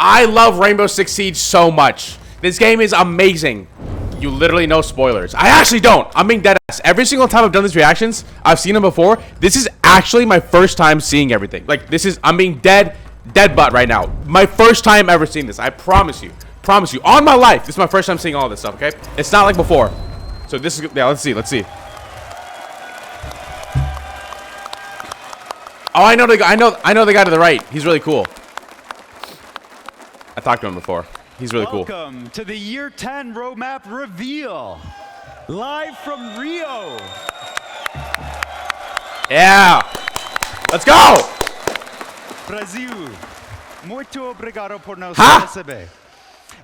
I love Rainbow Six Siege so much. This game is amazing. You literally know spoilers. I actually don't. I'm being dead ass. Every single time I've done these reactions, I've seen them before. This is actually my first time seeing everything. Like, I'm being dead butt right now. My first time ever seeing this. I promise you. Promise you. On my life, this is my first time seeing all this stuff, okay? It's not like before. So this is, yeah, let's see. Oh, I know the guy to the right. He's really cool. I talked to him before. He's really cool. Welcome to the Year 10 Roadmap Reveal. Live from Rio. Yeah. Let's go. Brasil. Muito obrigado por nos Ha? receber.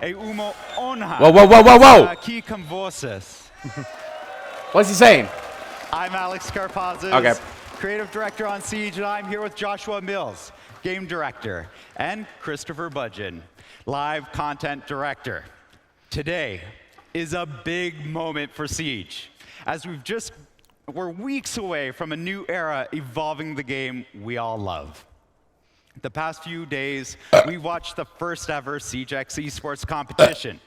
É uma honra. Whoa. Aqui com vocês. What's he saying? I'm Alex Carpazes, Okay. Creative Director on Siege, and I'm here with Joshua Mills, Game Director, and Christopher Budgeon, Live Content Director. Today is a big moment for Siege, as we're weeks away from a new era evolving the game we all love. The past few days, we watched the first ever SiegeX esports competition,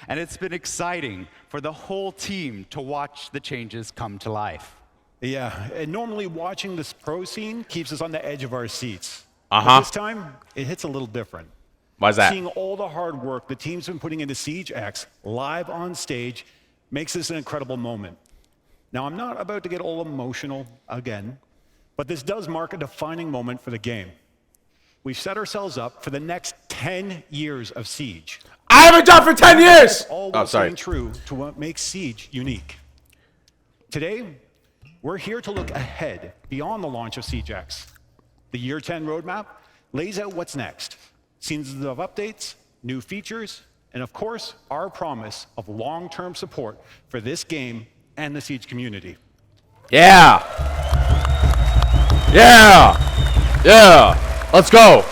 and it's been exciting for the whole team to watch the changes come to life. Yeah, and normally watching this pro scene keeps us on the edge of our seats. Uh-huh. But this time, it hits a little different. Why's that? Seeing all the hard work the team's been putting into SiegeX live on stage makes this an incredible moment. Now, I'm not about to get all emotional again, but this does mark a defining moment for the game. We've set ourselves up for the next 10 years of Siege. I haven't done for 10 years! All Oh, sorry. true to what makes Siege unique. Today, we're here to look ahead beyond the launch of SiegeX. The Year 10 roadmap lays out what's next. Seasons of updates, new features, and of course, our promise of long-term support for this game and the Siege community. Yeah. Let's go.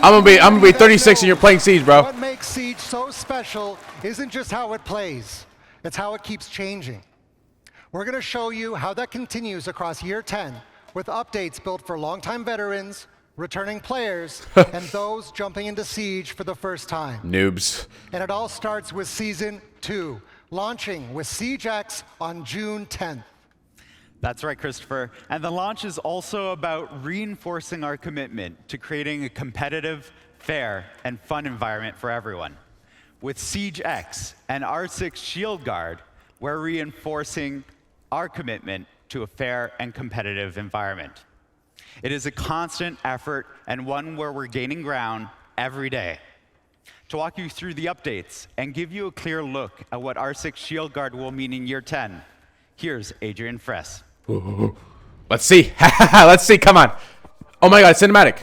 I'm gonna be 36 and you're playing Siege, bro. What makes Siege so special isn't just how it plays, it's how it keeps changing. We're going to show you how that continues across Year 10 with updates built for longtime veterans, returning players, and those jumping into Siege for the first time. Noobs. And it all starts with Season 2, launching with SiegeX on June 10th. That's right, Christopher. And the launch is also about reinforcing our commitment to creating a competitive, fair, and fun environment for everyone. With SiegeX and R6 Shield Guard, we're reinforcing our commitment to a fair and competitive environment. It is a constant effort and one where we're gaining ground every day. To walk you through the updates and give you a clear look at what R6 Shield Guard will mean in Year 10, here's Adrian Fress. Let's see. Let's see. Come on. Oh my God, cinematic.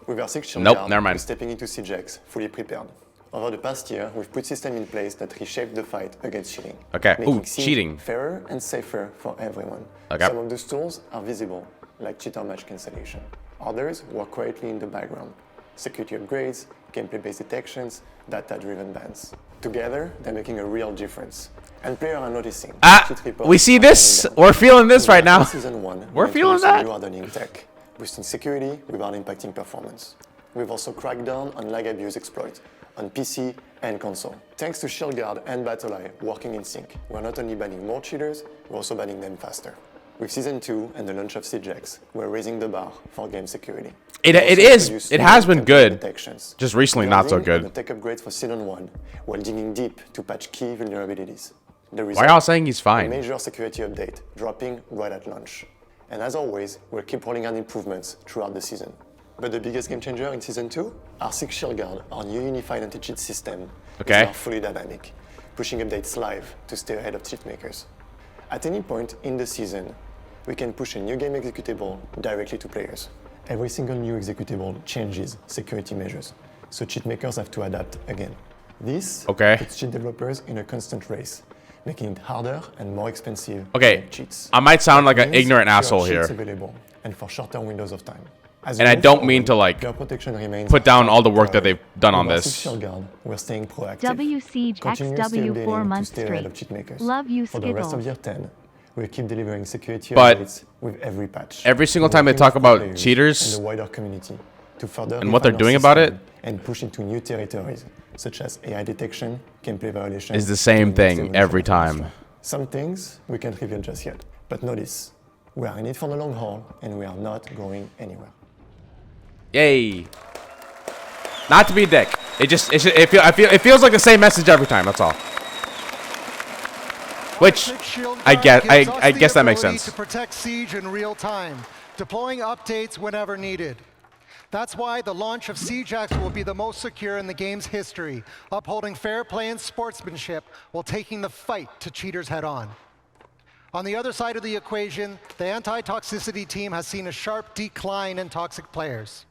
With R6 Shield Nope, Guard, never mind. we're stepping into SiegeX fully prepared. Over the past year, we've put systems in place that reshaped the fight against cheating. Okay. Ooh, Making Siege cheating. fairer and safer for everyone. Okay. Some of those tools are visible, like cheater match cancellation. Others work quietly in the background. Security upgrades, gameplay-based detections, data-driven bans. Together, they're making a real difference. And players are noticing. We see this. We're feeling this right now. Season 1, We're feeling that. New hardening tech, boosting security without impacting performance. We've also cracked down on lag abuse exploits on PC and console. Thanks to Shield Guard and BattleEye working in sync, we're not only banning more cheaters, we're also banning them faster. With Season 2 and the launch of SiegeX, we're raising the bar for game security. It has been good. Just recently not so good. The tech upgrades for Season 1 while digging deep to patch key vulnerabilities. The Why y'all saying he's a fine? major security update dropping right at launch. And as always, we'll keep rolling out improvements throughout the season. But the biggest game changer in Season 2, R6 Shield Guard, our new unified anti-cheat system, is now fully dynamic, pushing updates live to stay ahead of cheat makers. At any point in the season, we can push a new game executable directly to players. Every single new executable changes security measures, so cheat makers have to adapt again. This puts cheat developers in a constant race, making it harder and more expensive to make cheats. I might sound like an ignorant asshole here. Available and for shorter windows of time. And I don't mean to like put down all the work that they've done on this. We're staying proactive. WSiegeXW 4 months straight. Love you, Skittlz. For the rest of Year 10, we'll keep delivering security But updates with every patch. every single time they talk about cheaters, and the wider community. to further And what they're refine our doing about it system and push into new territories, such as AI detection, gameplay violation. is the same to the next thing evolution every of the time. restaurant. Some things we can't reveal just yet, but notice, we are in it for the long haul, and we are not going anywhere. Yay. Not to be a dick. It feels like the same message every time, that's all. Which I guess that makes sense. To protect Siege in real time, deploying updates whenever needed. That's why the launch of SiegeX will be the most secure in the game's history, upholding fair play and sportsmanship while taking the fight to cheaters head on. On the other side of the equation, the anti-toxicity team has seen a sharp decline in toxic players.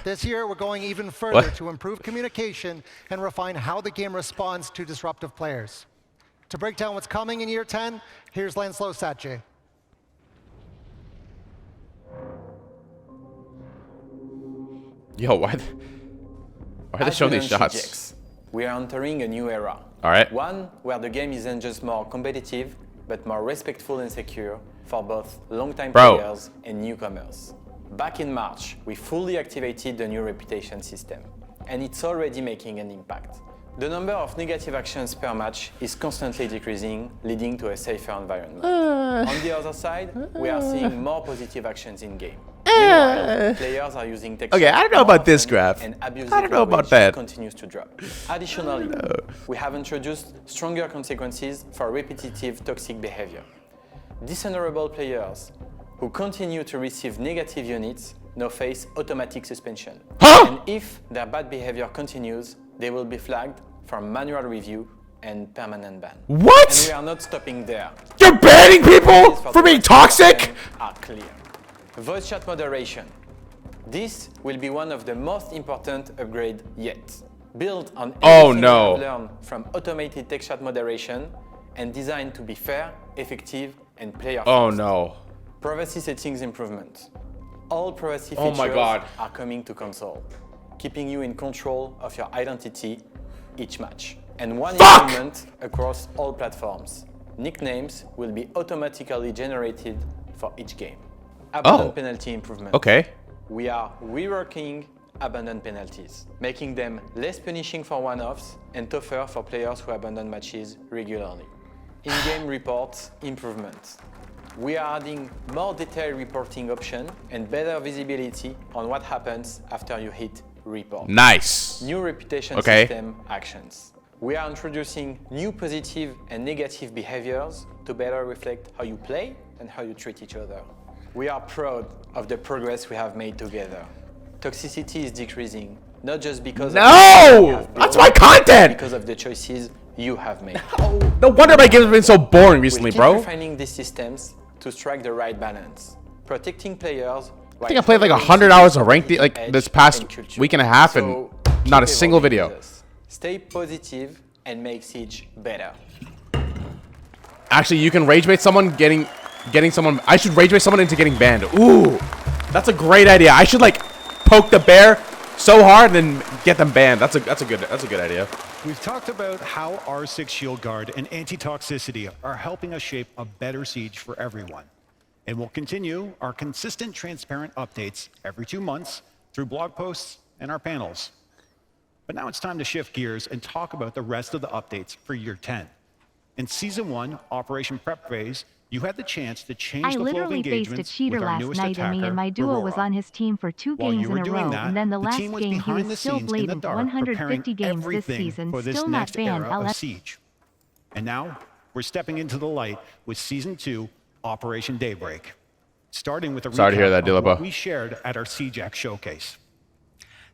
This year, we're going even further to improve communication and refine how the game responds to disruptive players. To break down what's coming in year 10, here's Lancelot Satche. Yo, why are they showing these shots? SiegeX, we are entering a new era. All right. One where the game isn't just more competitive, but more respectful and secure for both long-time players and newcomers. Back in March, we fully activated the new reputation system, and it's already making an impact. The number of negative actions per match is constantly decreasing, leading to a safer environment. On the other side, we are seeing more positive actions in-game. Meanwhile, players are using tech. Okay, I don't know about this graph. And I don't know about language that. continues to drop. Additionally, we have introduced stronger consequences for repetitive toxic behavior. Dishonorable players who continue to receive negative units now face automatic suspension. And if their bad behavior continues, they will be flagged for manual review and permanent ban. What? And we are not stopping there. You're banning people for being toxic? Are clear. Voice chat moderation. This will be one of the most important upgrades yet. Built on everything we have learned from automated text chat moderation and designed to be fair, effective, and player-first. Oh no. Privacy settings improvement. All privacy Oh features my God. are coming to console, keeping you in control of your identity each match. And one improvement across all platforms. Nicknames will be automatically generated for each game. Abandoned penalty improvement. Okay. We are reworking abandoned penalties, making them less punishing for one-offs and tougher for players who abandon matches regularly. In-game reports improvements. We are adding more detailed reporting options and better visibility on what happens after you hit report. Nice. New reputation system actions. We are introducing new positive and negative behaviors to better reflect how you play and how you treat each other. We are proud of the progress we have made together. Toxicity is decreasing, not just because of that's my content! because of the choices you have made. No wonder my games have been so boring recently, We'll bro. keep refining these systems to strike the right balance, protecting players. I think I played like 100 hours of ranked like this past week and a half and not a single video. Stay positive and make Siege better. Actually, you can rage bait someone getting someone. I should rage bait someone into getting banned. Ooh, that's a great idea. I should like poke the bear so hard and then get them banned. That's a good idea. We've talked about how R6 Shield Guard and anti-toxicity are helping us shape a better Siege for everyone. And we'll continue our consistent, transparent updates every 2 months through blog posts and our panels. But now it's time to shift gears and talk about the rest of the updates for Year 10. In Season 1, Operation Prep Phase, you had the chance to change the flow of literally faced a engagements cheater with our last newest night, and me attacker, and my duo was Aurora. on his team for 2 While games you were in a doing row, that, and then the last team was game he behind the was still scenes in the blatant dark, 150 preparing games this everything season, for this still not next banned. era of Siege. And now we're stepping into the light with Season 2, Operation Daybreak. Starting with a Sorry to hear that, recap of what Dilepo. we shared at our SiegeX showcase.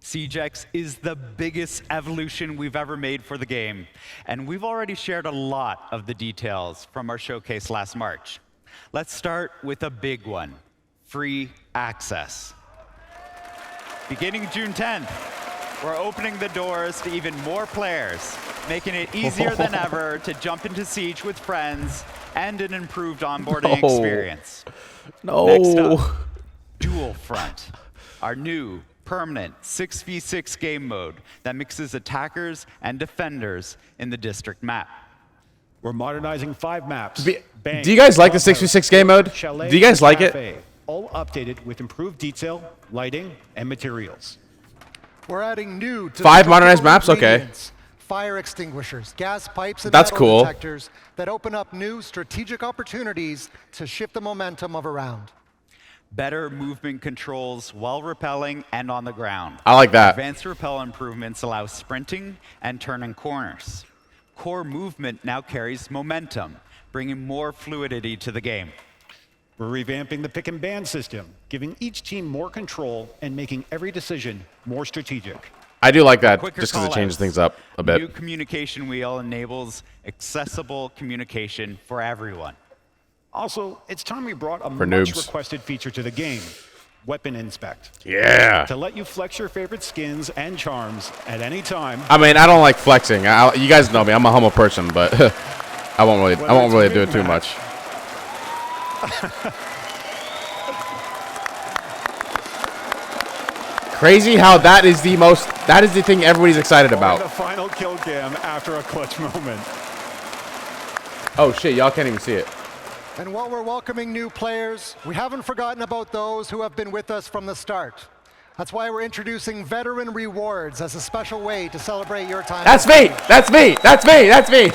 SiegeX is the biggest evolution we've ever made for the game, and we've already shared a lot of the details from our showcase last March. Let's start with a big one, free access. Beginning June 10th, we're opening the doors to even more players, making it easier than ever to jump into Siege with friends and an improved onboarding experience. Next up, Dual Front, our new permanent 6v6 game mode that mixes attackers and defenders in the district map. We're modernizing 5 maps. Do you guys like the 6v6 game mode? Chalet, Do you guys like it? Cafe, all updated with improved detail, lighting, and materials. We're adding new to 5 the modernized maps? Okay. ingredients, fire extinguishers, gas pipes, and That's metal cool. detectors that open up new strategic opportunities to shift the momentum of a round. Better movement controls while rappelling and on the ground. I like that. Advanced rappel improvements allow sprinting and turning corners. Core movement now carries momentum, bringing more fluidity to the game. We're revamping the pick and ban system, giving each team more control and making every decision more strategic. I do like that, Quicker just because it callouts. changes things up a bit. New communication wheel enables accessible communication for everyone. Also, it's time we brought a For much noobs. requested feature to the game, Weapon Inspect. Yeah. To let you flex your favorite skins and charms at any time. I mean, I don't like flexing. You guys know me. I'm a humble person, but I won't really do it too much. Crazy how that is the thing everybody's excited The about. final kill cam after a clutch moment. Oh shit, y'all can't even see it. And while we're welcoming new players, we haven't forgotten about those who have been with us from the start. That's why we're introducing veteran rewards as a special way to celebrate your time. That's me! That's me! That's me! That's me!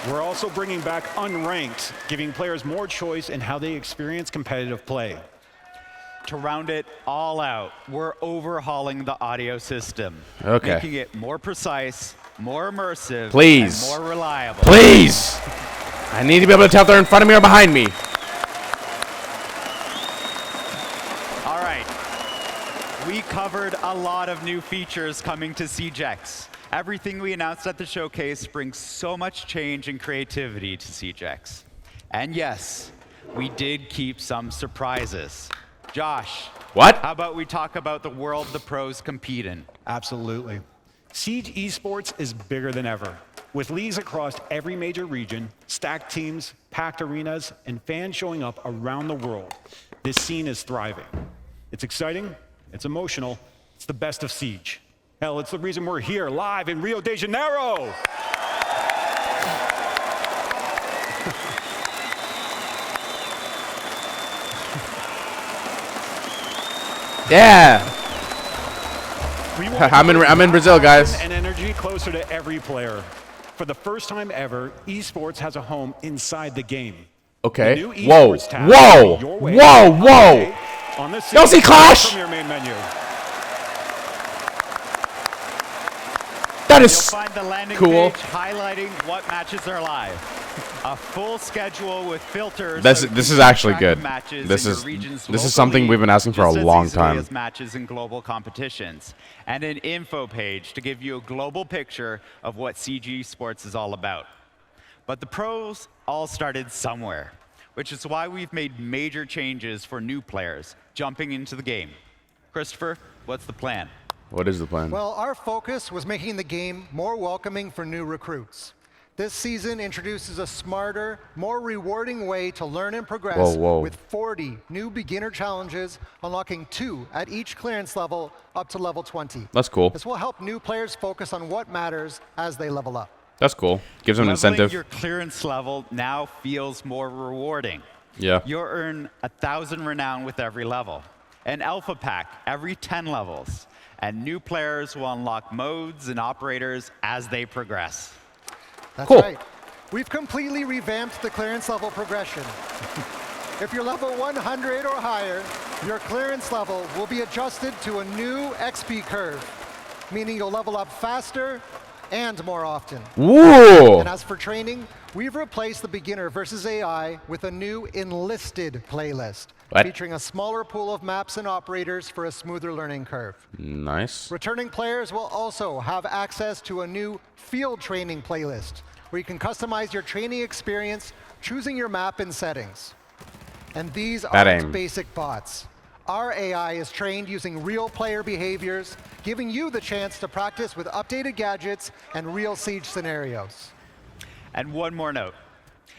We're also bringing back Unranked, giving players more choice in how they experience competitive play. To round it all out, we're overhauling the audio system, Okay. making it more precise, more immersive, Please. and more reliable. Please! I need to be able to tell if they're in front of me or behind me. All right. We covered a lot of new features coming to CJX. Everything we announced at the showcase brings so much change and creativity to CJX. And yes, we did keep some surprises. Josh, What? how about we talk about the world the pros compete in? Absolutely. Siege Esports is bigger than ever. With leagues across every major region, stacked teams, packed arenas, and fans showing up around the world, this scene is thriving. It's exciting, it's emotional, it's the best of Siege. Hell, it's the reason we're here live in Rio de Janeiro. Yeah! We want I'm in Brazil, guys. and energy closer to every player. For the first time ever, esports has a home inside the game. Okay. The new Whoa. esports tab Whoa. will be your way Whoa. to Whoa. update on the Y'all see Siege Clash? from your main menu. That You'll is find the landing cool. page highlighting what matches are live. A full schedule with filters. This so you is can actually keep track of good. matches This in your is- region's this is local something league we've been asking for a just as long easily time. as matches in global competitions, and an info page to give you a global picture of what CG Sports is all about. But the pros all started somewhere, which is why we've made major changes for new players jumping into the game. Christopher, what's the plan? What is the plan? Well, our focus was making the game more welcoming for new recruits. This season introduces a smarter, more rewarding way to learn and progress Whoa. with 40 new beginner challenges, unlocking 2 at each clearance level up to level 20. That's cool. This will help new players focus on what matters as they level up. That's cool. Gives them an Leveling incentive. your clearance level now feels more rewarding. Yeah. You'll earn 1,000 renown with every level, an alpha pack every 10 levels, and new players will unlock modes and operators as they progress. That's Cool. right. We've completely revamped the clearance level progression. If you're level 100 or higher, your clearance level will be adjusted to a new XP curve, meaning you'll level up faster and more often. Woo! And as for training, we've replaced the beginner versus AI with a new enlisted playlist, What? featuring a smaller pool of maps and operators for a smoother learning curve. Nice. Returning players will also have access to a new field training playlist, where you can customize your training experience, choosing your map and settings. And these Bad aren't aim. basic bots. Our AI is trained using real player behaviors, giving you the chance to practice with updated gadgets and real Siege scenarios. And one more note.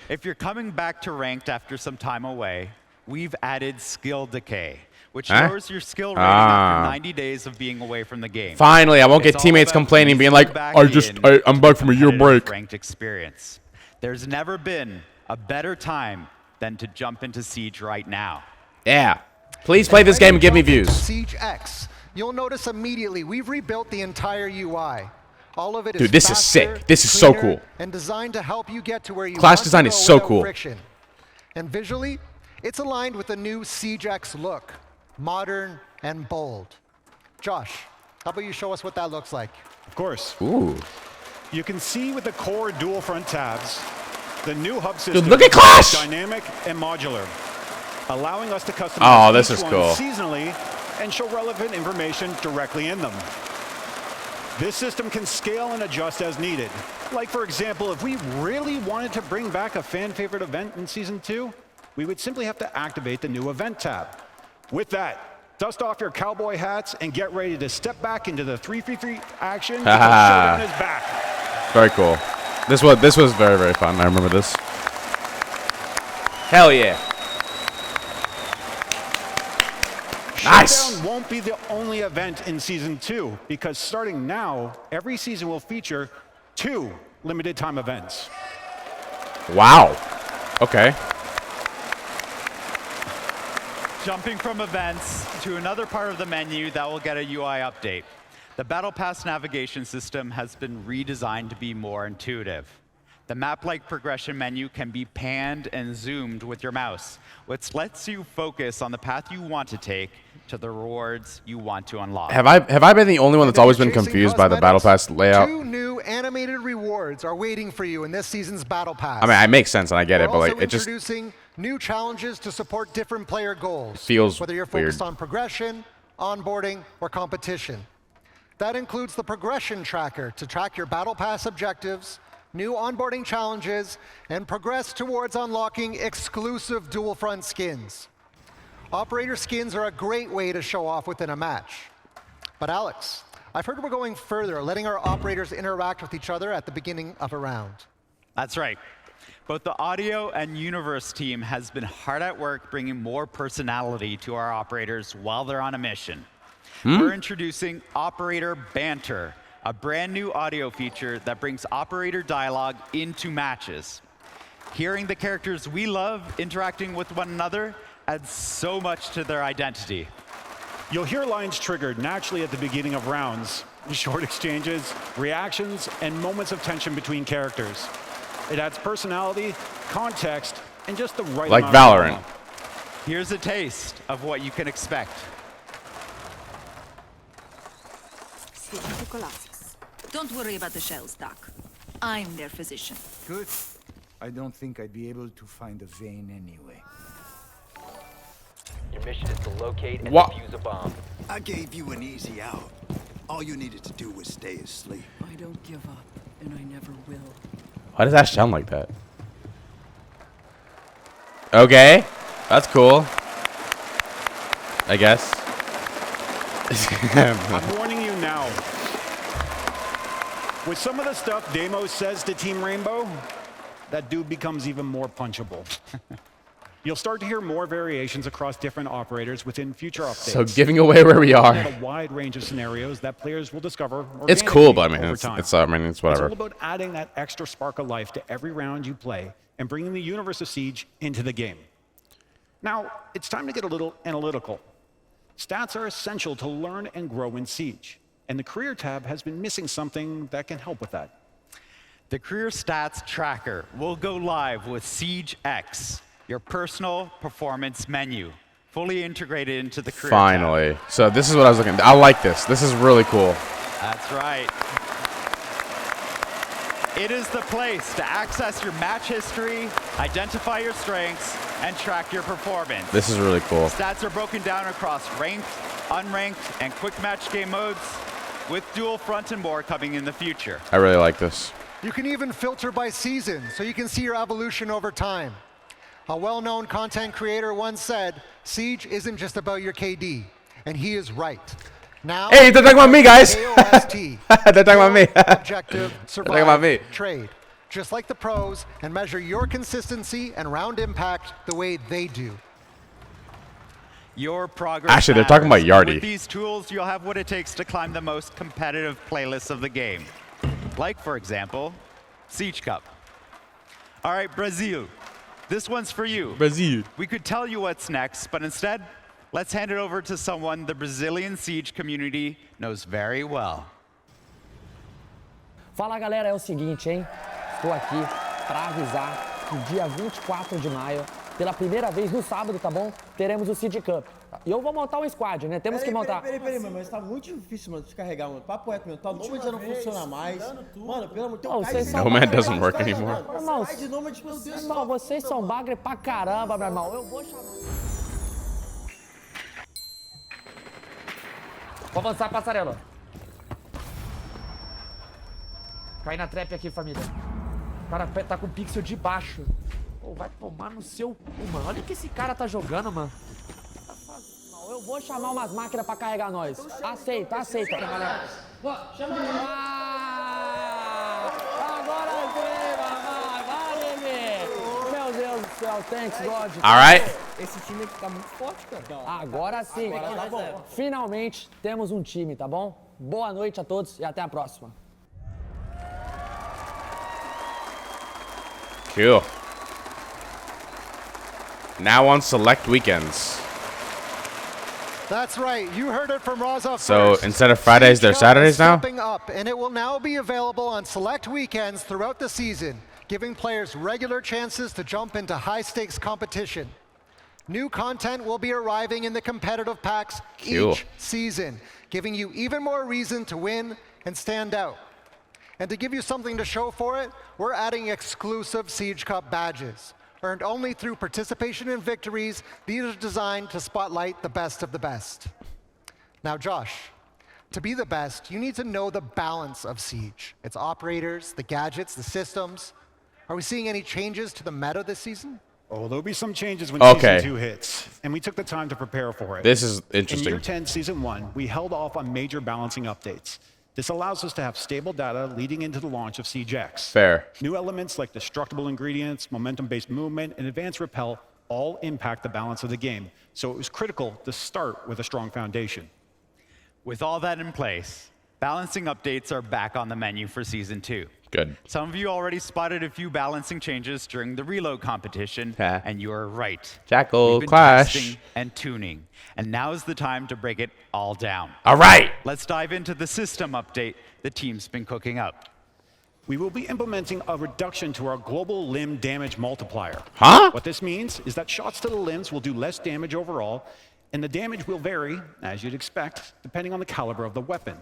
If you're coming back to ranked after some time away, we've added skill decay, which Huh? lowers your skill rating after Ah. 90 days of being away from the game. Finally, I won't get It's all teammates about complaining, being easing like, back I'm back from a year competitive break. Ranked experience. There's never been a better time than to jump into Siege right now. Yeah. Please play this game and give me views. Siege X, you'll notice immediately we've rebuilt the entire UI. All of it is Dude, this is faster, sick. This is so cleaner, cool. and designed to help you get to where you Clash want design to is go so without cool. friction. And visually, it's aligned with the new Siege X look, modern and bold. Josh, how about you show us what that looks like? Of course. Ooh. You can see with the core dual front tabs, the new hub system Dude, look at Clash! is dynamic and modular, allowing us to customize Oh, this each is one cool. seasonally and show relevant information directly in them. This system can scale and adjust as needed. Like, for example, if we really wanted to bring back a fan favorite event in Season 2, we would simply have to activate the new event tab. With that, dust off your cowboy hats and get ready to step back into the 3v3 action because Showdown is back. Very cool. This was very, very fun. I remember this. Hell yeah. Nice. Showdown won't be the only event in Season 2, because starting now, every season will feature 2 limited time events. Wow. Okay. Jumping from events to another part of the menu that will get a UI update. The Battle Pass navigation system has been redesigned to be more intuitive. The map-like progression menu can be panned and zoomed with your mouse, which lets you focus on the path you want to take to the rewards you want to unlock. Have I been the only one that's always been Chasing confused by the Battle cosmetics, Pass layout? 2 new animated rewards are waiting for you in this season's Battle Pass. I mean, it makes sense and I get it, We're but like also it just introducing new challenges to support different player goals. feels whether you're focused weird. on progression, onboarding, or competition. That includes the progression tracker to track your Battle Pass objectives, new onboarding challenges, and progress towards unlocking exclusive dual front skins. Operator skins are a great way to show off within a match. But Alex, I've heard we're going further, letting our operators interact with each other at the beginning of a round. That's right. Both the audio and universe team has been hard at work bringing more personality to our operators while they're on a mission. We're introducing Operator Banter, a brand new audio feature that brings operator dialogue into matches. Hearing the characters we love interacting with one another adds so much to their identity. You'll hear lines triggered naturally at the beginning of rounds, short exchanges, reactions, and moments of tension between characters. It adds personality, context, and just the right like amount of Valorant. drama. Here's a taste of what you can expect. Don't worry about the shells, Doc. I'm their physician. Good. I don't think I'd be able to find a vein anyway. Your mission is to locate and What? defuse a bomb. I gave you an easy out. All you needed to do was stay asleep. I don't give up, and I never will. Why does that sound like that? Okay. That's cool. I guess. I'm warning you now. With some of the stuff Deimos says to Team Rainbow, that dude becomes even more punchable. You'll start to hear more variations across different operators within future updates. So giving away where we are. A wide range of scenarios that players will discover. It's cool, organically but I mean, over it's time. it's whatever. It's all about adding that extra spark of life to every round you play and bringing the universe of Siege into the game. Now, it's time to get a little analytical. Stats are essential to learn and grow in Siege, and the Career tab has been missing something that can help with that. The Career Stats Tracker will go live with Siege X, your personal performance menu, fully integrated into the Career tab. Finally. So this is what I was looking. I like this. This is really cool. That's right. It is the place to access your match history, identify your strengths, and track your performance. This is really cool. Stats are broken down across ranked, unranked, and quick match game modes, with dual front and more coming in the future. I really like this. You can even filter by season, so you can see your evolution over time. A well-known content creator once said, Siege isn't just about your KD, and he is right. Now, Hey, they're talking about me, guys. KOST, They're talking about me. objective, survive, talking about me. trade. Just like the pros, and measure your consistency and round impact the way they do. Your progress Actually, they're talking matters. about Yardy. With these tools, you'll have what it takes to climb the most competitive playlists of the game. Like, for example, Siege Cup. All right, Brazil. this one's for you. Brazil. We could tell you what's next, but instead, let's hand it over to someone the Brazilian Siege community knows very well. Fala galera, é o seguinte, hein? Estou aqui para avisar que dia 24 de maio, pela primeira vez no sábado, tá bom? Teremos o Siege Cup. E eu vou montar um squad, né? Temos que montar. Peraí, mano, mas tá muito difícil, mano, de carregar, mano. Papo reto, meu. Tá nômade já não funciona mais. Mano, pelo amor de Deus, vocês são Nomad doesn't work anymore. Irmão, vocês são bagre pra caramba, meu irmão. Eu vou chamar. Vou avançar a passarela. Cai na trap aqui, família. O cara tá com o pixel de baixo. Pô, vai tomar no seu cu, mano. Olha o que esse cara tá jogando, mano. Eu vou chamar umas máquinas pra carregar nós. Aceita, aceita. Chama agora sim, mamãe. Vai, bebê. Meu Deus do céu, thanks, God. Alright. Esse time aqui tá muito forte, cara. Agora sim. Agora tá bom. Finalmente temos um time, tá bom? Boa noite a todos e até a próxima. Cool. Now on select weekends. That's right. You heard it from Raza So first. instead of Fridays, they're Saturdays now? Stepping up, and it will now be available on select weekends throughout the season, giving players regular chances to jump into high-stakes competition. New content will be arriving in the competitive packs each season, giving you even more reason to win and stand out. And to give you something to show for it, we're adding exclusive Siege Cup badges. Earned only through participation in victories, these are designed to spotlight the best of the best. Now, Josh, to be the best, you need to know the balance of Siege. Its operators, the gadgets, the systems. Are we seeing any changes to the meta this season? Oh, there'll be some changes when Okay. Season 2 hits, and we took the time to prepare for it. This is In interesting. Year 10, Season 1, we held off on major balancing updates. This allows us to have stable data leading into the launch of Siege X. Fair. New elements like destructible ingredients, momentum-based movement, and advanced repel all impact the balance of the game, so it was critical to start with a strong foundation. With all that in place, balancing updates are back on the menu for Season 2. Good. Some of you already spotted a few balancing changes during the reload competition, Yeah. and you are right. Jackal, We've been Clash. testing and tuning, and now is the time to break it all down. All right. Let's dive into the system update the team's been cooking up. We will be implementing a reduction to our global limb damage multiplier. Huh? What this means is that shots to the limbs will do less damage overall, and the damage will vary, as you'd expect, depending on the caliber of the weapon.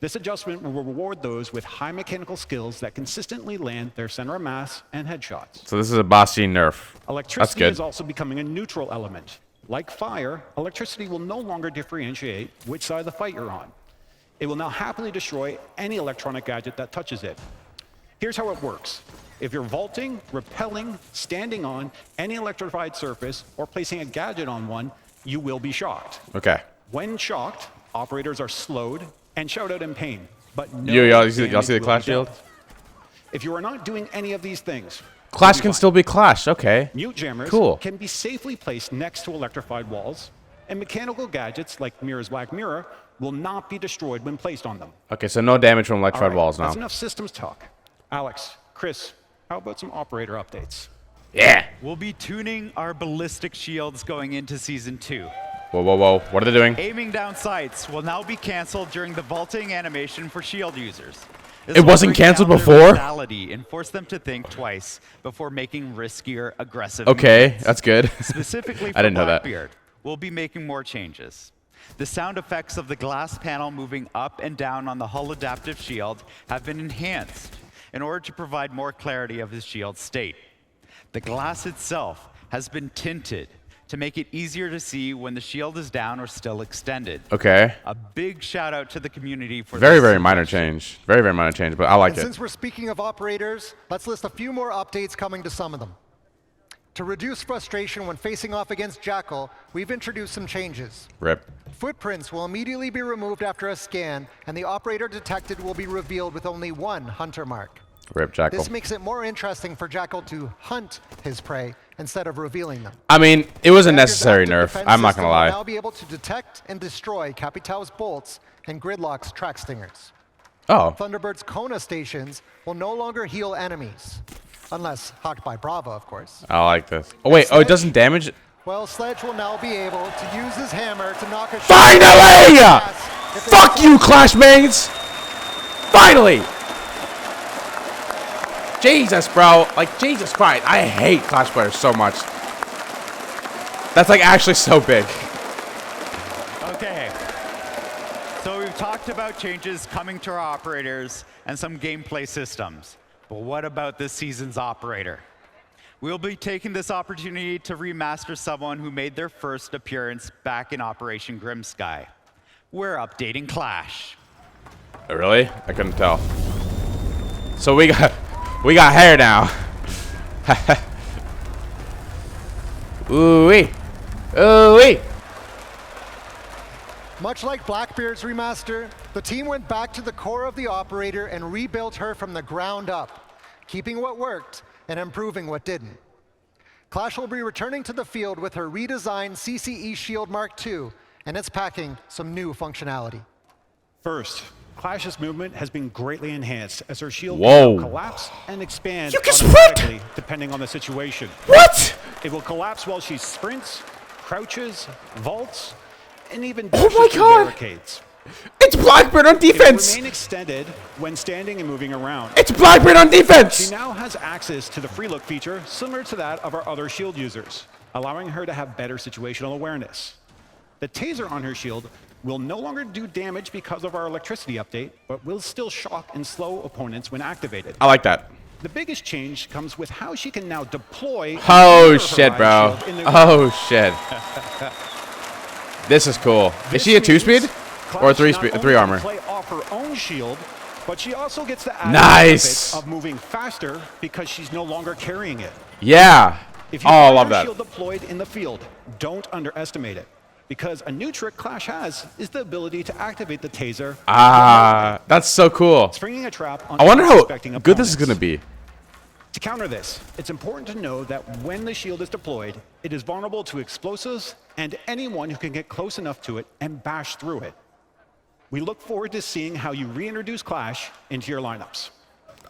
This adjustment will reward those with high mechanical skills that consistently land their center of mass and headshots. So this is a bossy nerf. That's Electricity good. is also becoming a neutral element. Like fire, electricity will no longer differentiate which side of the fight you're on. It will now happily destroy any electronic gadget that touches it. Here's how it works. If you're vaulting, rappelling, standing on any electrified surface, or placing a gadget on one, you will be shocked. Okay. When shocked, operators are slowed and shout out in pain, but no Y'all see the damage will Clash be dealt. shield? If you are not doing any of these things, Clash you'll be can fine. still be Clash. Okay. Mute jammers Cool. can be safely placed next to electrified walls, and mechanical gadgets like Mirror's Black Mirror will not be destroyed when placed on them. Okay, so no damage from electrified All right, walls that's now. enough systems talk. Alex, Chris, how about some operator updates? Yeah. We'll be tuning our ballistic shields going into Season 2. Whoa, whoa, whoa. What are they doing? Aiming down sights will now be canceled during the vaulting animation for shield users. This It will wasn't bring canceled down their before? lethality and force them to think twice before making riskier, aggressive Okay, movements. that's good. Specifically for I didn't know that. Blackbeard, we'll be making more changes. The sound effects of the glass panel moving up and down on the hull adaptive shield have been enhanced in order to provide more clarity of his shield state. The glass itself has been tinted to make it easier to see when the shield is down or still extended. Okay. A big shout out to the community for Very, this very minor suggestion. change. Very, very minor change, but I like And it. since we're speaking of operators, let's list a few more updates coming to some of them. To reduce frustration when facing off against Jackal, we've introduced some changes. Rip. Footprints will immediately be removed after a scan, and the operator detected will be revealed with only one hunter mark. Rip Jackal. This makes it more interesting for Jackal to hunt his prey instead of revealing them. I mean, it was a Dagger's necessary active nerf. defense I'm not system gonna will lie. now be able to detect and destroy Capitão's bolts and Gridlock's track stingers. Oh. Thunderbird's Kona stations will no longer heal enemies. unless hawked by Brava, of course. I like this. Oh, wait. Oh, it doesn't damage? Well, Sledge will now be able to use his hammer to knock a Finally! Fuck you, Clash mains! Finally! Jesus, bro. Like, Jesus Christ. I hate Clash players so much. That's, like, actually so big. Okay. So we've talked about changes coming to our operators and some gameplay systems. But what about this season's operator? We'll be taking this opportunity to remaster someone who made their first appearance back in Operation Grimsky. We're updating Clash. Oh, really? I couldn't tell. So we got hair now. Ooh-wee. Ooh-wee. Much like Blackbeard's remaster, the team went back to the core of the operator and rebuilt her from the ground up, keeping what worked and improving what didn't. Clash will be returning to the field with her redesigned CCE Shield Mark II, and it's packing some new functionality. First, Clash's movement has been greatly enhanced as her shield Whoa. can collapse and expand You can automatically depending on the situation. What? It will collapse while she sprints, crouches, vaults, and even Oh dashes my through God. barricades. It's Blackbeard on It will defense. remain extended when standing and moving around. It's Blackbeard on She defense. now has access to the free look feature similar to that of our other shield users, allowing her to have better situational awareness. The taser on her shield will no longer do damage because of our electricity update, but will still shock and slow opponents when activated. I like that. The biggest change comes with how she can now deploy. Oh, and shit, her bro. shield in the Oh, shit. This is cool. Is she a 2-speed? Or a 3-speed? 3 armor? Play off her own shield, but she also gets the added Nice. benefit of moving faster because she's no longer carrying it. Yeah. If you Oh, I find love your that. shield deployed in the field, don't underestimate it. Because a new trick Clash has is the ability to activate the taser. That's so cool. Springing a trap on I wonder how unsuspecting good this is opponents. going to be. To counter this, it's important to know that when the shield is deployed, it is vulnerable to explosives and anyone who can get close enough to it and bash through it. We look forward to seeing how you reintroduce Clash into your lineups.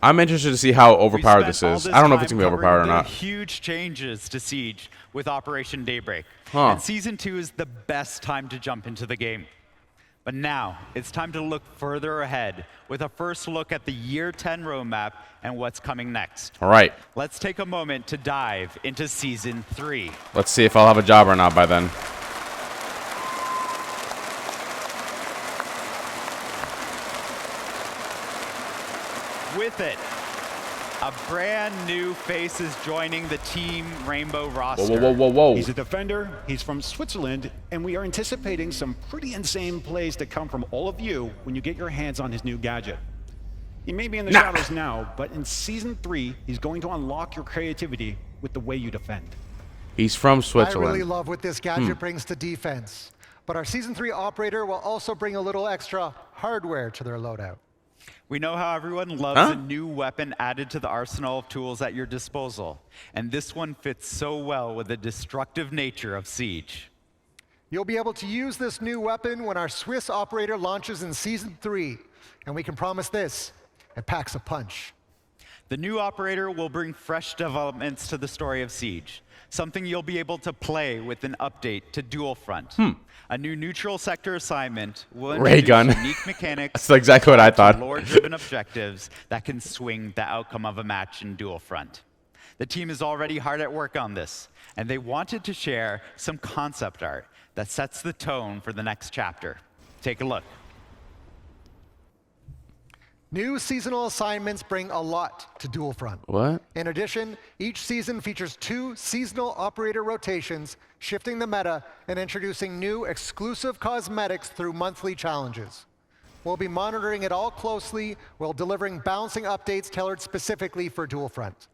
I'm interested to see how overpowered this is. I don't know if it's going to be overpowered or not. Huge changes to Siege with Operation Daybreak. Huh. And Season 2 is the best time to jump into the game. But now, it's time to look further ahead with a first look at the Year 10 roadmap and what's coming next. All right. Let's take a moment to dive into Season 3. Let's see if I'll have a job or not by then. With it, a brand new face is joining the Team Rainbow roster. Whoa, whoa, whoa, whoa, whoa. He's a defender, he's from Switzerland, and we are anticipating some pretty insane plays to come from all of you when you get your hands on his new gadget. He may be in the shadows now, but in Season 3, he's going to unlock your creativity with the way you defend. He's from Switzerland. I really love what this gadget brings to defense. But our Season 3 operator will also bring a little extra hardware to their loadout. We know how everyone loves a new weapon added to the arsenal of tools at your disposal. And this one fits so well with the destructive nature of Siege. You'll be able to use this new weapon when our Swiss operator launches in Season 3. And we can promise this, it packs a punch. The new operator will bring fresh developments to the story of Siege, something you'll be able to play with an update to Dual Front. A new neutral sector assignment will Ray introduce gun. unique mechanics. That's exactly what I thought. Lore-driven objectives that can swing the outcome of a match in Dual Front. The team is already hard at work on this, and they wanted to share some concept art that sets the tone for the next chapter. Take a look. New seasonal assignments bring a lot to Dual Front. What? In addition, each season features 2 seasonal operator rotations, shifting the meta and introducing new exclusive cosmetics through monthly challenges. We'll be monitoring it all closely while delivering balancing updates tailored specifically for Dual Front.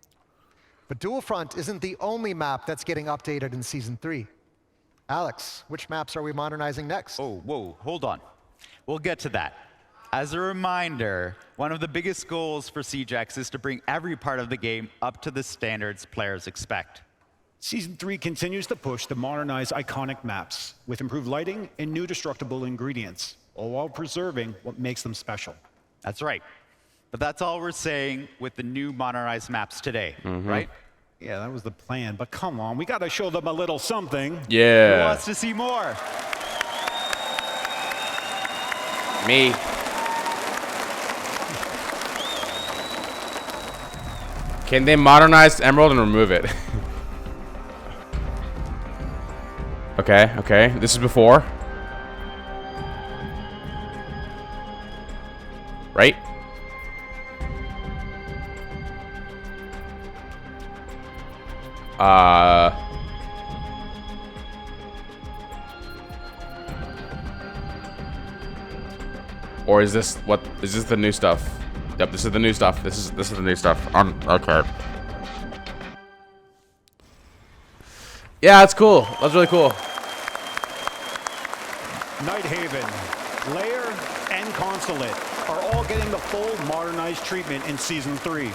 But Dual Front isn't the only map that's getting updated in Season 3. Alex, which maps are we modernizing next? Oh, whoa, hold on. We'll get to that. As a reminder, one of the biggest goals for SiegeX is to bring every part of the game up to the standards players expect. Season 3 continues to push to modernize iconic maps with improved lighting and new destructible ingredients, all while preserving what makes them special. That's right. But that's all we're saying with the new modernized maps today, right? Yeah, that was the plan. But come on, we got to show them a little something. Who Yeah. wants to see more? Me. Can they modernize Emerald and remove it? Okay, okay. This is before. Right? Or is this what is this the new stuff? Yep, this is the new stuff. This is the new stuff. Okay. Yeah, that's cool. That's really cool. Nighthaven, Lair, and Consulate are all getting the full modernized treatment in Season 3.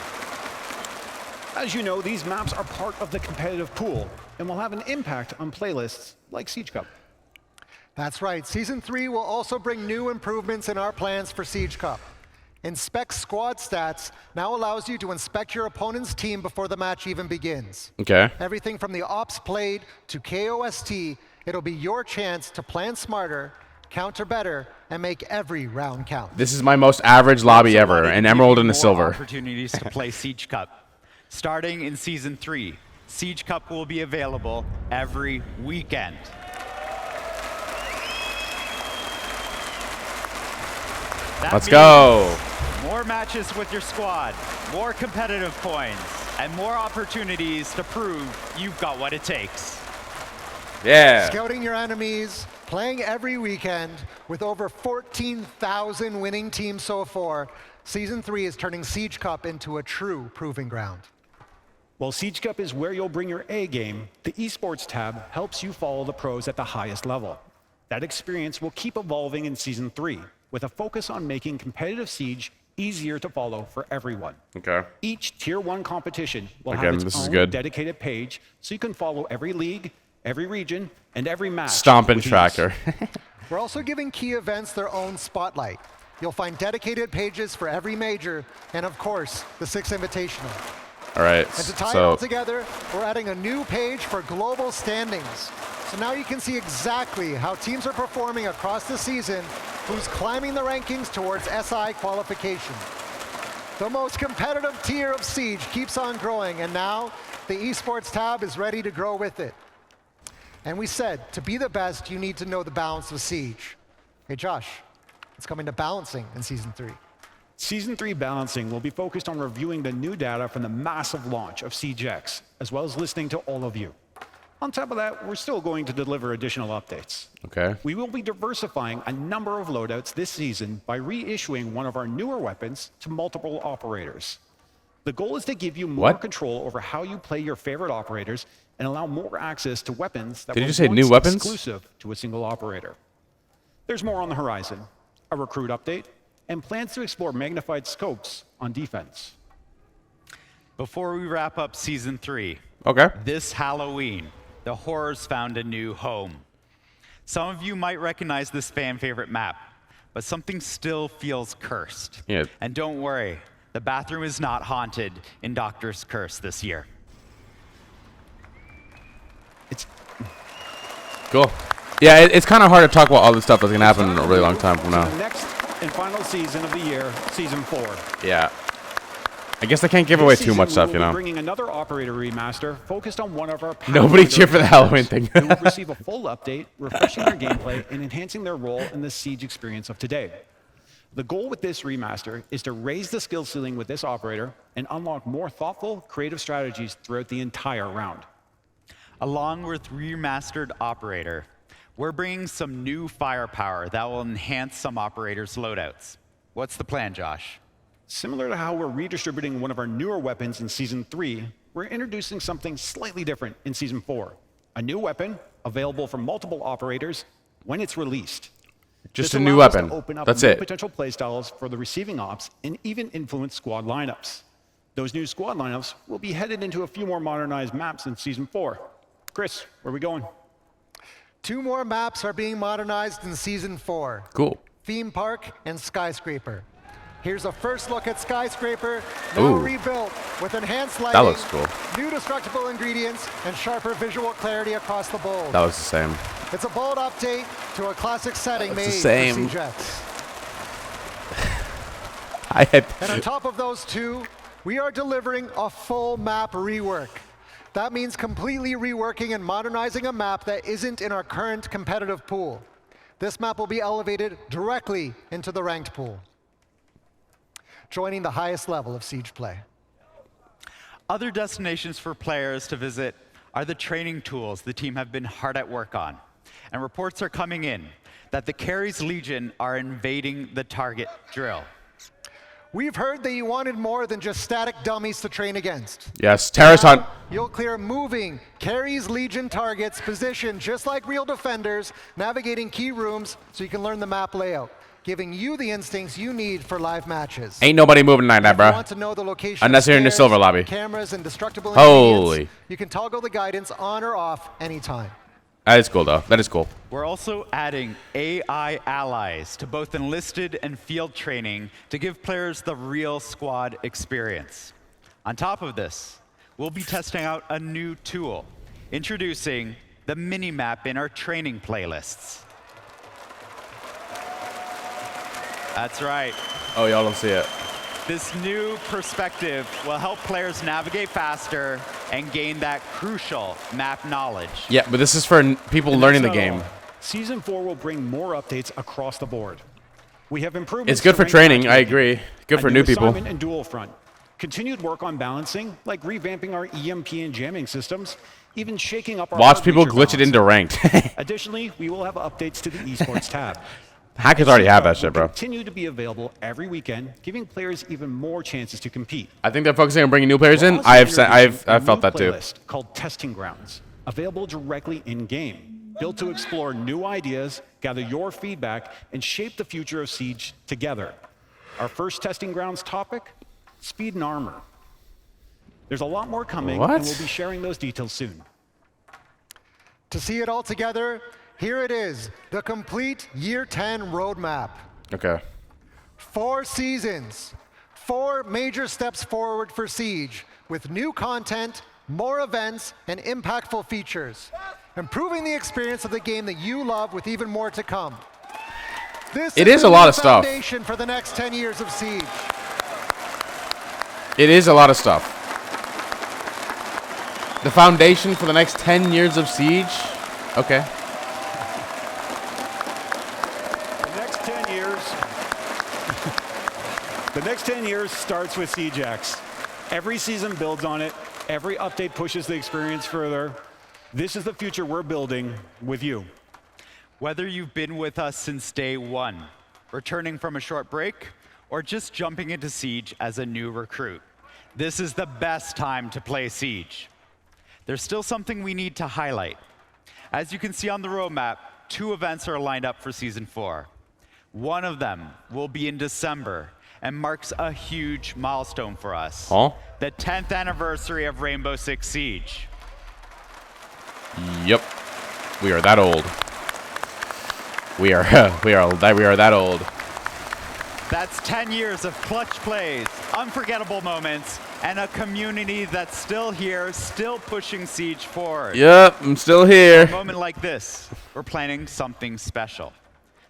As you know, these maps are part of the competitive pool and will have an impact on playlists like Siege Cup. That's right. Season 3 will also bring new improvements in our plans for Siege Cup. Inspect Squad Stats now allows you to inspect your opponent's team before the match even begins. Okay. Everything from the ops played to KOST, it'll be your chance to plan smarter, counter better, and make every round count. This is my most average lobby ever, an emerald and a silver. Opportunities to play Siege Cup. Starting in Season 3, Siege Cup will be available every weekend. Let's go. More matches with your squad, more competitive points, and more opportunities to prove you've got what it takes. Yeah. Scouting your enemies, playing every weekend with over 14,000 winning teams so far, Season 3 is turning Siege Cup into a true proving ground. While Siege Cup is where you'll bring your A game, the esports tab helps you follow the pros at the highest level. That experience will keep evolving in Season 3, with a focus on making competitive Siege easier to follow for everyone. Okay. Each Tier 1 competition will Again, have this its is own good. dedicated page, so you can follow every league, every region, and every match. Stompin' with ease. tracker. We're also giving key events their own spotlight. You'll find dedicated pages for every major, and of course, the 6 Invitational. All right. And to tie it all together, we're adding a new page for global standings. So now you can see exactly how teams are performing across the season, who's climbing the rankings towards SI qualification. The most competitive tier of Siege keeps on growing, and now the esports tab is ready to grow with it. And we said, to be the best, you need to know the balance of Siege. Hey, Josh, it's coming to balancing in Season 3. Season 3 balancing will be focused on reviewing the new data from the massive launch of Siege X, as well as listening to all of you. On top of that, we're still going to deliver additional updates. Okay. We will be diversifying a number of loadouts this season by reissuing one of our newer weapons to multiple operators. The goal is to give you more control over how you play your favorite operators and allow more access to weapons that Did you were just say once new weapons? exclusive to a single operator. There's more on the horizon, a recruit update, and plans to explore magnified scopes on defense. Before we wrap up Season 3, this Halloween, the horrors found a new home. Some of you might recognize this fan favorite map, but something still feels cursed. Yeah. And don't worry, the bathroom is not haunted in Doctor's Curse this year. It's cool. Yeah, it's kind of hard to talk about all this stuff that's going to happen in a really long time from now. The next and final season of the year, Season 4. Yeah. I guess I can't give away too much stuff, you We'll be know. bringing another operator remaster focused on one of our Nobody cheer for the Halloween thing. Who will receive a full update, refreshing their gameplay and enhancing their role in the Siege experience of today. The goal with this remaster is to raise the skill ceiling with this operator and unlock more thoughtful, creative strategies throughout the entire round. Along with remastered operator, we're bringing some new firepower that will enhance some operators' loadouts. What's the plan, Josh? Similar to how we're redistributing one of our newer weapons in Season 3, we're introducing something slightly different in Season 4. A new weapon available for multiple operators when it's released. Just This a new allows us to weapon. open up That's new it. potential playstyles for the receiving ops and even influence squad lineups. Those new squad lineups will be headed into a few more modernized maps in Season 4. Chris, where are we going? 2 more maps are being modernized in Season 4. Cool. Theme Park and Skyscraper. Here's a first look at Skyscraper, now rebuilt with enhanced lighting, That looks cool. new destructible ingredients, and sharper visual clarity across the bold. That looks the same. It's a bold update to a classic setting made the same. for CJX. And on top of those two, we are delivering a full map rework. That means completely reworking and modernizing a map that isn't in our current competitive pool. This map will be elevated directly into the ranked pool, joining the highest level of Siege play. Other destinations for players to visit are the training tools the team have been hard at work on. And reports are coming in that the Carries Legion are invading the target drill. We've heard that you wanted more than just static dummies to train against. Yes, terrorist hunt. You'll clear moving, Carries Legion targets positioned just like real defenders, navigating key rooms so you can learn the map layout, giving you the instincts you need for live matches. Ain't nobody moving like that, If you bro. want to know the location Unless of you're in the stairs, silver lobby. cameras, and destructible Holy. ingredients, you can toggle the guidance on or off anytime. That is cool, though. That is cool. We're also adding AI allies to both enlisted and field training to give players the real squad experience. On top of this, we'll be testing out a new tool, introducing the mini-map in our training playlists. That's right. Oh, y'all don't see it. This new perspective will help players navigate faster and gain that crucial map knowledge. Yeah, but this is for people learning the That's not game. all. Season 4 will bring more updates across the board. We have improvements. It's good to for rank training. I matchmaking, agree. Good a for new people. assignment and dual front. Continued work on balancing, like revamping our EMP and jamming systems, even shaking up our Watch people feature glitch it into ranked. Additionally, we will have updates to the esports tab. Hackers already have that shit, bro. Continue to be available every weekend, giving players even more chances to compete. I think they're focusing on bringing new players in. We're also I've introducing a felt new that too. playlist called Testing Grounds, available directly in-game, built to explore new ideas, gather your feedback, and shape the future of Siege together. Our first Testing Grounds topic, speed and armor. There's a lot more coming, What? and we'll be sharing those details soon. To see it all together, here it is, the complete Year 10 roadmap. Okay. 4 seasons, 4 major steps forward for Siege, with new content, more events, and impactful features, improving the experience of the game that you love with even more to come. This is the a lot new of stuff. Foundation for the next 10 years of Siege. It is a lot of stuff. The foundation for the next 10 years of Siege? Okay. The next 10 years starts with CJX. Every season builds on it. Every update pushes the experience further. This is the future we're building with you. Whether you've been with us since day one, returning from a short break, or just jumping into Siege as a new recruit, this is the best time to play Siege. There's still something we need to highlight. As you can see on the roadmap, 2 events are lined up for Season 4. One of them will be in December and marks a huge milestone for us. Huh? The 10th anniversary of Rainbow Six Siege. Yep. We are that old. We are that old. That's 10 years of clutch plays, unforgettable moments, and a community that's still here, still pushing Siege forward. Yep, I'm still here. For a moment like this, we're planning something special.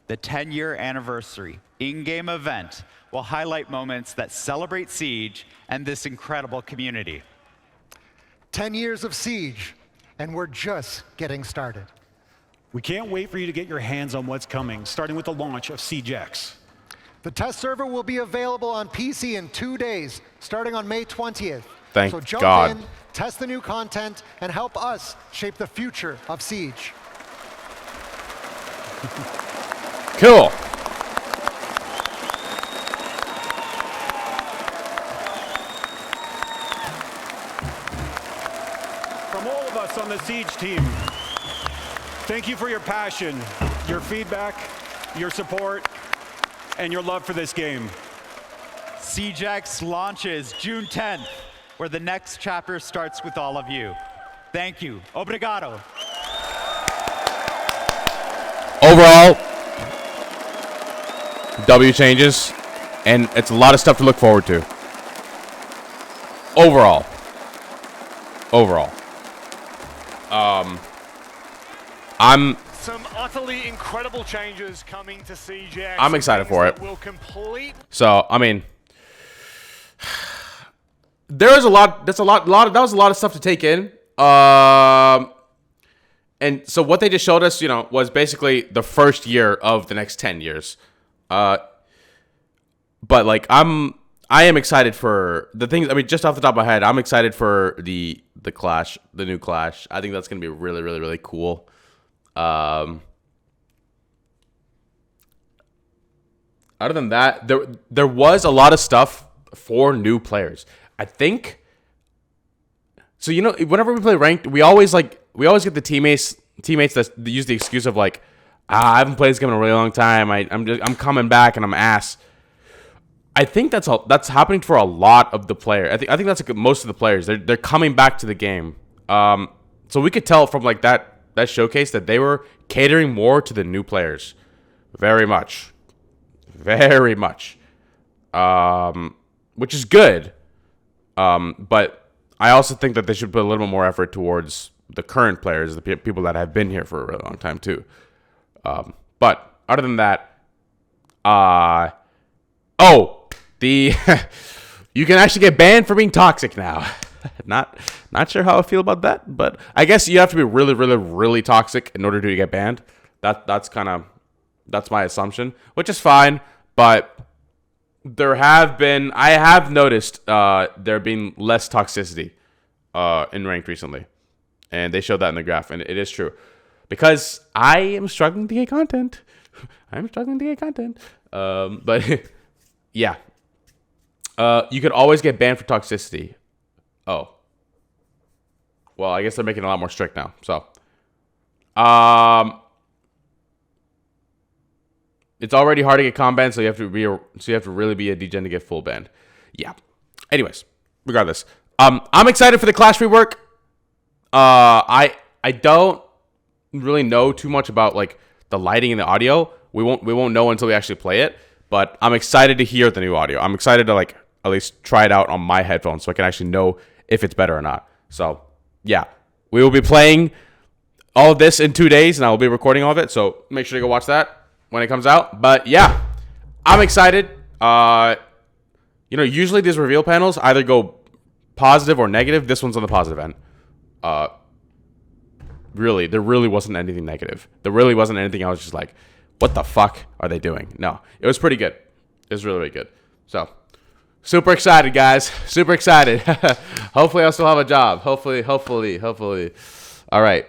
The 10-year anniversary in-game event will highlight moments that celebrate Siege and this incredible community. 10 years of Siege, and we're just getting started. We can't wait for you to get your hands on what's coming, starting with the launch of CJX. The test server will be available on PC in 2 days, starting on May 20th. Thank so jump God. in, test the new content, and help us shape the future of Siege. Cool. From all of us on the Siege team, thank you for your passion, your feedback, your support, and your love for this game. CJX launches June 10th, where the next chapter starts with all of you. Thank you. Obrigado. Overall, W changes. And it's a lot of stuff to look forward to. Overall. I'm some utterly incredible changes coming to CJ. I'm excited for it. Will complete. So, I mean, there is a lot. That was a lot of stuff to take in. And so what they just showed us, was basically the first year of the next 10 years. But like I am excited for the things. I mean, just off the top of my head, I'm excited for the Clash, the new Clash. I think that's gonna be really, really, really cool. Other than that, there was a lot of stuff for new players. I think. So whenever we play ranked, we always get the teammates that use the excuse of like, I haven't played this game in a really long time. I'm coming back and I'm ass. I think that's happening for a lot of the players. I think that's like most of the players. They're coming back to the game. So we could tell from like that showcase that they were catering more to the new players, very much, which is good. But I also think that they should put a little bit more effort towards the current players, the people that have been here for a really long time too. But other than that, you can actually get banned for being toxic now. Not sure how I feel about that, but I guess you have to be really, really, really toxic in order to get banned. That's my assumption, which is fine. But I have noticed there being less toxicity in ranked recently, and they showed that in the graph, and it is true because I am struggling to get content. But yeah. You could always get banned for toxicity. Oh. Well, I guess they're making it a lot more strict now. So, it's already hard to get comp banned, so you have to really be a degen to get full banned. Yeah. Anyways, regardless, I'm excited for the Clash rework. I don't really know too much about like the lighting and the audio. We won't know until we actually play it. But I'm excited to hear the new audio. I'm excited to like at least try it out on my headphones so I can actually know if it's better or not. So yeah, we will be playing all of this in 2 days, and I will be recording all of it. So make sure to go watch that when it comes out. But yeah, I'm excited. Usually these reveal panels either go positive or negative. This one's on the positive end. Really, there really wasn't anything negative. There really wasn't anything I was just like, what the fuck are they doing? No, it was pretty good. It was really, really good. So, super excited, guys. Super excited. Hopefully, I'll still have a job. Hopefully. All right.